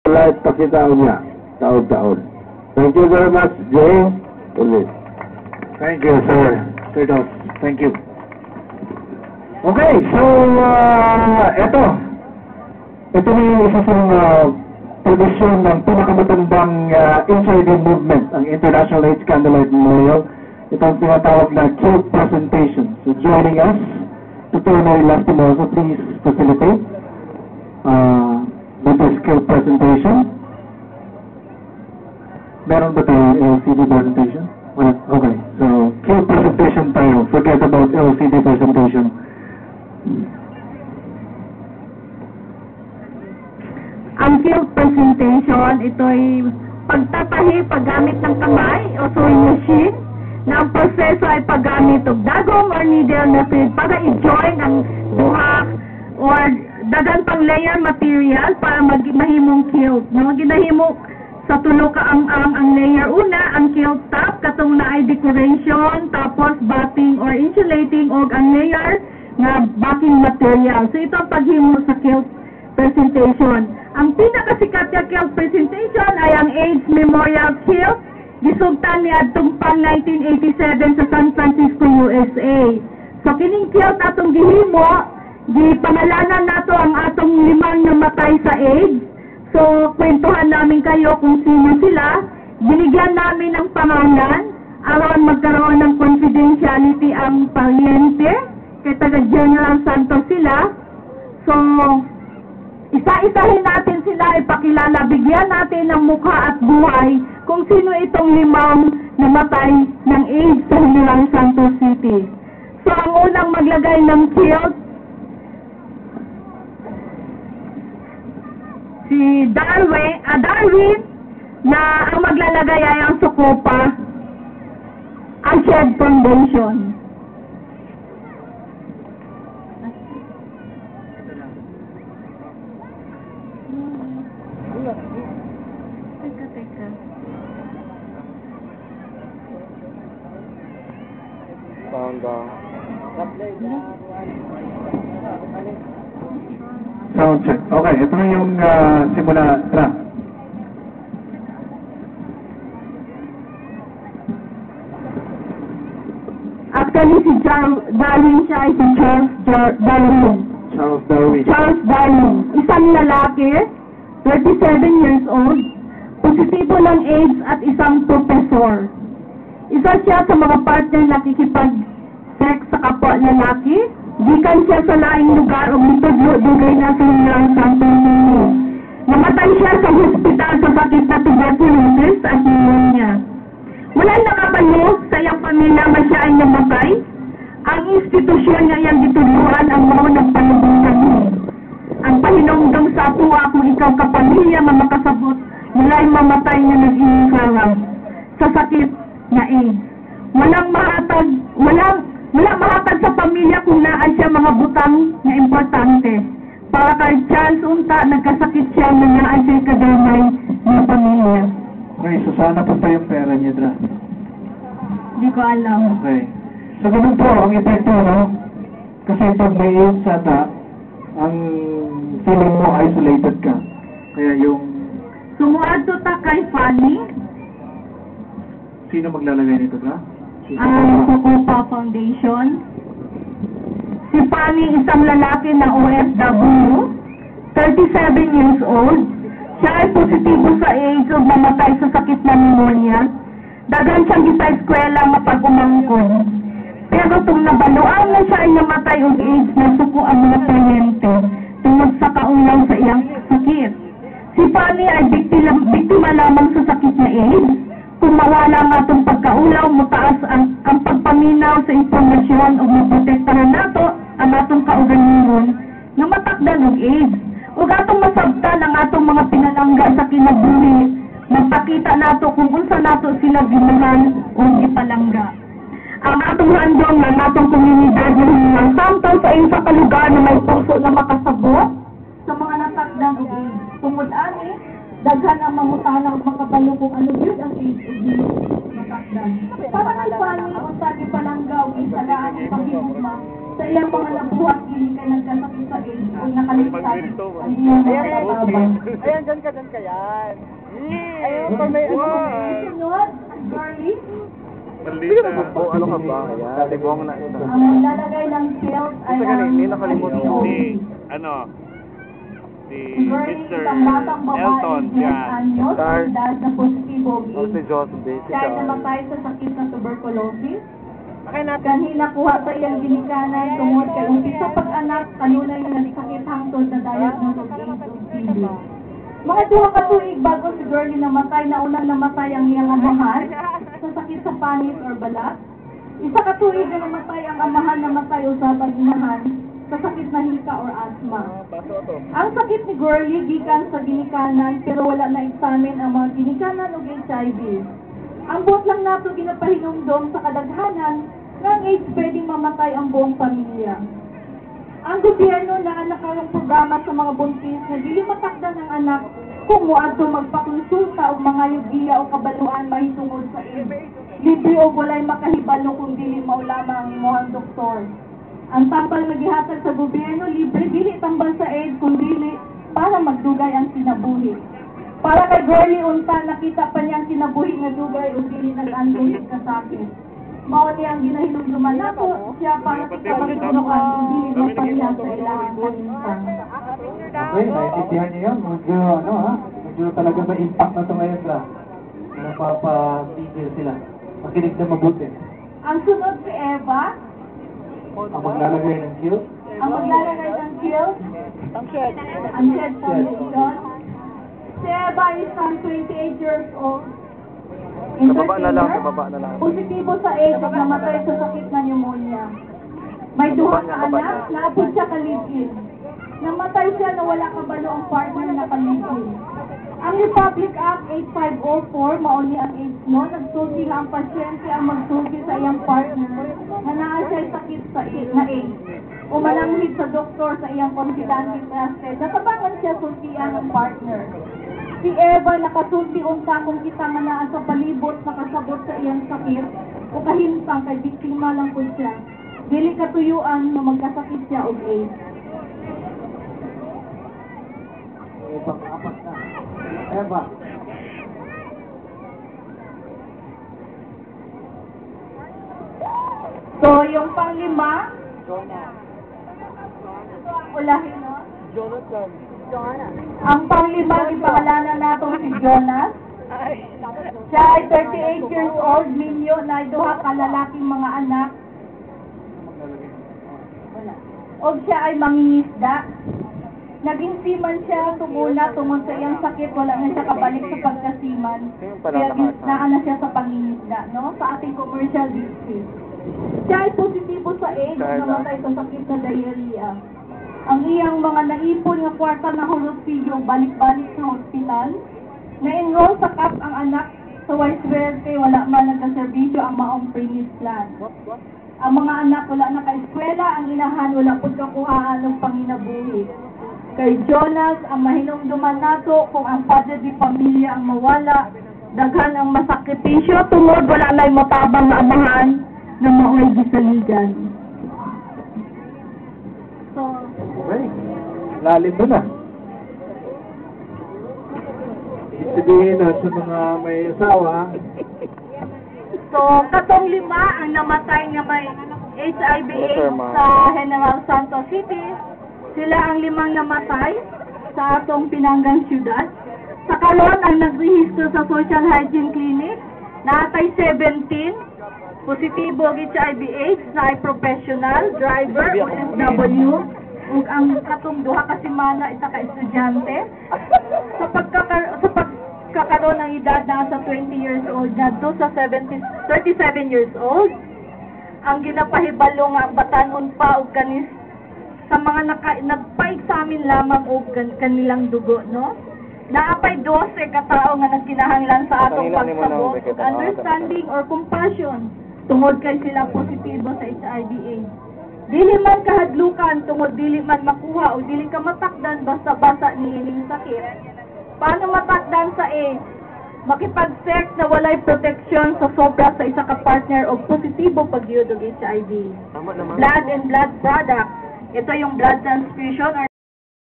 Life pakitaon niya, taon-taon. Thank you very much, Jay. Ulit. Thank you, sir. Turtle. Thank you. Okay, so, ito na yung isa sa tradisyon ng pinakamatandang HIV movement, ang International AIDS Candlelight Memorial. Ito ang tinatawag na Cute Presentation. So, joining us, Dr. Mary Lastimoso, please facilitate with this Cute Presentation. Meron ba tayo LCD presentation? Well, okay, so, Cute Presentation tayo. Forget about LCD presentation. Ang field presentation, ito'y pagtatahi, paggamit ng kamay o sewing machine, na ang proseso ay paggamit ng dagong or needle na thread para i-join ang buha or dagan pang layer material para mahimong kilt. No? Ginahimo sa tulo ka ang layer. Una, ang kilt top, katong na ay decoration, tapos batting or insulating o ang layer na backing material. So ito ang paghimo sa kilt presentation. Ang pinakasikat na kilt presentation ay ang AIDS Memorial Kilt. Gisugtan ni adtong pang 1987 sa San Francisco, USA. So kining kilt atong gihimo, gipangalanan nato ang atong 5 namatay sa AIDS. So kwentuhan namin kayo kung sino sila. Binigyan namin ng pangalan aron magkaroon ng confidentiality ang pasyente. Kay taga General Santos sila. So, isa-isahin natin sila, ipakilala, bigyan natin ng mukha at buhay kung sino itong 5 namatay ng AIDS sa General Santos City. So, ang unang maglagay ng kilt, si Darwin, na ang maglalagay ay ang Sukopa, ang Shed Foundation. Sound check. Okay, ito na yung simula track. Actually, si Darwin siya ay si Charles Darwin. Charles Darwin. Isang lalaki, 37 years old, positibo ng AIDS at isang professor. Isa siya sa mga partner na nakikipag-sex sa kapwa lalaki. Gikan siya sa laing lugar o mitudlo dugay na sa General Santos City. Namatay siya sa hospital sa sakit na tuberculosis at pneumonia. Wala nakabalo sa iyang pamilya na siya ay namatay. Ang institusyon niya iyang gituluan ang mga nagpanubukan mo. Ang pahinongdong sa tuwa kung ikaw kapamilya na makasabot mula'y mamatay na nag-iisarang sa sakit na AIDS. Walang mahatag sa pamilya kung naan siya mga butang na importante. Para kay Charles Unta, nagkasakit siya na naan siya kadamay ng pamilya. Okay, so sana pa yung pera niya, Dra? Hindi ko alam. Okay. So ganun po, ang epekto, no? Kasi pag may AIDS ata, ang feeling mo isolated ka. Kaya yung... Sumuadto ta kay Fanny. Sino maglalagay nito, Dra? Ang Sukopa Foundation. Si Fanny, isang lalaki na OFW, 37 years old. Siya ay positibo sa AIDS o mamatay sa sakit na pneumonia. Dagan siyang gisa-eskwela mapag-umangkon. Pero kung nabaluan na siya ay namatay og AIDS, nasuko ang mga pasyente tungod sa kaulaw sa iyang sakit. Si Fanny ay biktima lamang sa sakit na AIDS. Kung mawala nga itong pagkaulaw, mutaas ang pagpaminaw sa informasyon o maprotektahan nato ang atong kaugalingon na matakdan og AIDS. Ug atong masabtan ang atong mga pinalangga sa kinabuhi, magpakita nato kung unsa nato sila ginuhan o gipalangga. Ang atong handong ng atong komunidad ng Santos sa isa ka lugar na may puso na makasabot sa mga natakdan og AIDS. Tungod ani, daghan ang mangutana ug makabalo kung ano gyud ang AIDS ug matakdan. Para kay Fanny, unsa gipalangga og isalaan ang paghigugma sa iyang mga nabuhat, hindi ka nagkasakit sa AIDS o nakaligtas ang iyong mga katabang. Ayan, dyan ka yan. Ayan, pa may Sunod, Garly, ano ka ba? Ayan, tibong na ito. ang maglalagay ng field ay ang nakalimutan ko. Si Garly, Mr. isang batang babae, Elton, 10 yan. anyos, Star. dahil sa positibo Oh, si Joseph siya ay namatay sa sakit ng tuberculosis. Okay natin. Kanhi nakuha sa iyang ginikanan tungod kay umpisa pag-anak kanunay nga nagsakit hangtod na diagnosis of AIDS ug TB. Mga 2 ka tuig bago si Girlie namatay, naunang namatay ang iyang amahan sa sakit sa panis or balat. 1 ka tuig na namatay ang amahan, namatay usab ang inahan sa sakit na hika or asthma. Ang sakit ni Girlie gikan sa ginikanan pero wala na examine ang mga ginikanan ug HIV. Ang buot lang nato ginapahinumdom sa kadaghanan nga ang AIDS pwedeng mamatay ang buong pamilya. Ang gobyerno na nakarong programa sa mga buntis na dili matakdan ang anak kung moadto magpakonsulta og mga yugiya o kabaluan mahitungod sa AIDS. Libre o walay makahibalo kung dili mao lamang imong doktor. Ang tambal nga gihatag sa gobyerno libre dili tambal sa AIDS kung dili para magdugay ang kinabuhi. Para kay Girlie unta nakita pa niyang kinabuhi nga dugay o dili nag-andulit ka sakit. Mao ni ang ginahinumduman nato siya para sa matulungan o dili mapahiya sa ilang kalimtan. Okay, naintindihan niyo yan. Medyo, medyo talaga ma-impact na ito ngayon sa napapapigil sila. Makinig na mabuti. Ang sunod si Eva, Ang maglalagay ng kill. ang maglalagay ng kill, ang Shed Foundation. Si Eva is 28 years old. Sa baba na lang, Entertainer. sa baba na lang. Positibo sa AIDS at namatay sa sakit na pneumonia. May 2 ka anak, naapod siya ka-live-in. Namatay siya na wala kabalo ang partner na ka-live-in. Ang Republic Act 8504, mauni ang AIDS mo, nagsulti nga ang pasyente ang magsulti sa iyang partner na naa siya'y sakit sa na AIDS. O mananghid sa doktor sa iyang confidential trusted, natabangan siya sultian ng partner. Si Eva nakasulti unta kung kita nga naa sa palibot nakasabot sa iyang sakit o kahintang kay biktima lang po siya. Dili katuyuan na magkasakit siya og AIDS. Pang-apat na. Eva. So, yung pang-5, ulahin, no? Jonathan. Ang pang-5, ipangalanan natin si Jonas. Siya ay 38 years old, minyo, na duha ka lalaking mga anak. O siya ay mangingisda. Naging seaman siya tumuna tungod sa iyang sakit, wala na siya kabalik sa pagkasiman. Kaya gisnaan na siya sa pangingisda, no? Sa ating commercial district. Siya ay positibo sa AIDS, namatay sa sakit na diarrhea. Ang iyang mga naipon nga kwarta na holospidyo, balik-balik sa hospital. Na-enroll sa CAP ang anak sa Swerte, wala man nagkaserbisyo ang maong premise plan. Ang mga anak wala naka-eskwela, ang inahan wala pud kakuhaan ng panginabuhi. Kay Jonas, ang mahinumduman nato kung ang padre di pamilya ang mawala, daghan ang masakripisyo, tungod wala na'y matabang na amahan na mao'y gisaligan. So, Okay. Lalim mo na. Sabihin na sa mga may asawa, katong 5 ang namatay nga may HIV/AIDS sa General Santos City. Sila ang 5 namatay sa atong Pinangang Syudad. Sa karon ang nagrehistro sa Social Hygiene Clinic, naatay 17 positibo og HIV/AIDS na ay professional, driver, OFW, ug ang katong 2 ka semana isa ka estudyante. Sa pagkakaroon ng edad na sa 20 years old na to sa 37 years old, ang ginapahibalo nga ang batanon pa og kanis sa mga nagpa-examine lamang og kanilang dugo, no? Naapay 12 ka tao nga nagkinahanglan sa atong pagsabot, understanding or compassion tungod kay sila positibo sa HIV/AIDS. Dili man kahadlukan tungod dili man makuha o dili ka matakdan basta-basta niining sakit. Paano matakdan sa AIDS? makipag-sex na walay proteksyon sa sobra sa isa ka partner o positibo pagyud og HIV. Tama naman. Blood and blood products. Ito yung blood transfusion or